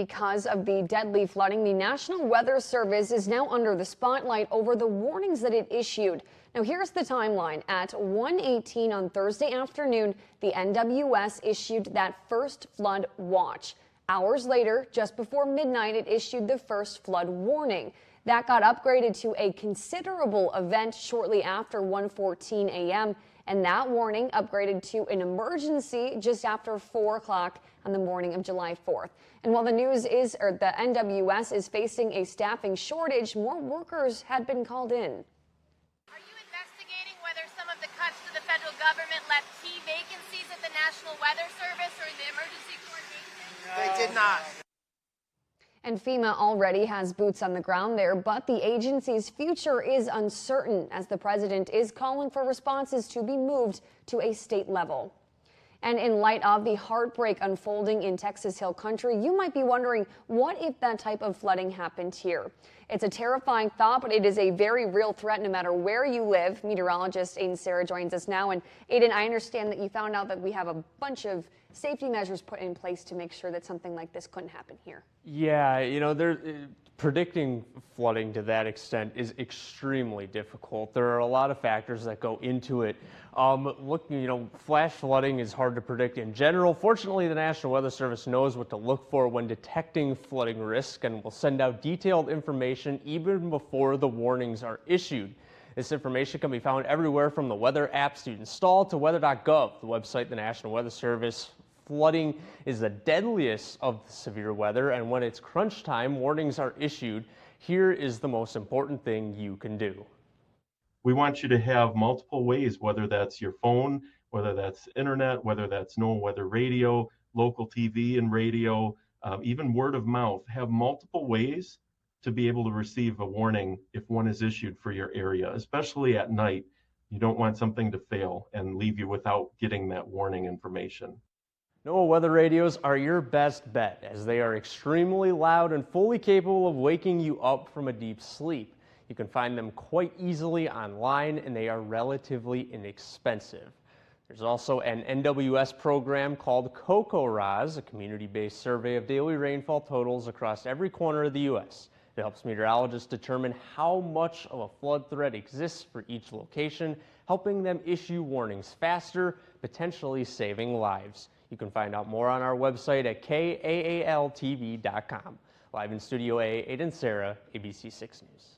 Because of the deadly flooding, the National Weather Service is now under the spotlight over the warnings that it issued. Now, here's the timeline. At 1:18 on Thursday afternoon, the NWS issued that first flood watch. Hours later, just before midnight, it issued the first flood warning. That got upgraded to a considerable event shortly after 1:14 a.m., and that warning upgraded to an emergency just after 4 o'clock on the morning of July 4th. And while the NWS is facing a staffing shortage, more workers had been called in. Are you investigating whether some of the cuts to the federal government left key vacancies at the National Weather Service or the Emergency Coordination? No. They did not. And FEMA already has boots on the ground there, but the agency's future is uncertain as the president is calling for responses to be moved to a state level. And in light of the heartbreak unfolding in Texas Hill Country, you might be wondering, what if that type of flooding happened here? It's a terrifying thought, but it is a very real threat no matter where you live. Meteorologist Aiden Sarah joins us now. And Aiden, I understand that you found out that we have a bunch of safety measures put in place to make sure that something like this couldn't happen here. Yeah, predicting flooding to that extent is extremely difficult. There are a lot of factors that go into it. Flash flooding is hard to predict in general. Fortunately, the National Weather Service knows what to look for when detecting flooding risk and will send out detailed information even before the warnings are issued. This information can be found everywhere from the weather apps you install to weather.gov, the website of the National Weather Service. Flooding is the deadliest of the severe weather, and when it's crunch time, warnings are issued. Here is the most important thing you can do. We want you to have multiple ways, whether that's your phone, whether that's internet, whether that's NOAA weather radio, local TV and radio, even word of mouth. Have multiple ways to be able to receive a warning if one is issued for your area, especially at night. You don't want something to fail and leave you without getting that warning information. NOAA weather radios are your best bet as they are extremely loud and fully capable of waking you up from a deep sleep. You can find them quite easily online and they are relatively inexpensive. There's also an NWS program called CoCoRaHS, a community-based survey of daily rainfall totals across every corner of the U.S. It helps meteorologists determine how much of a flood threat exists for each location, helping them issue warnings faster, potentially saving lives. You can find out more on our website at KAAL-TV.com. Live in Studio A, Aiden Sarah, ABC 6 News.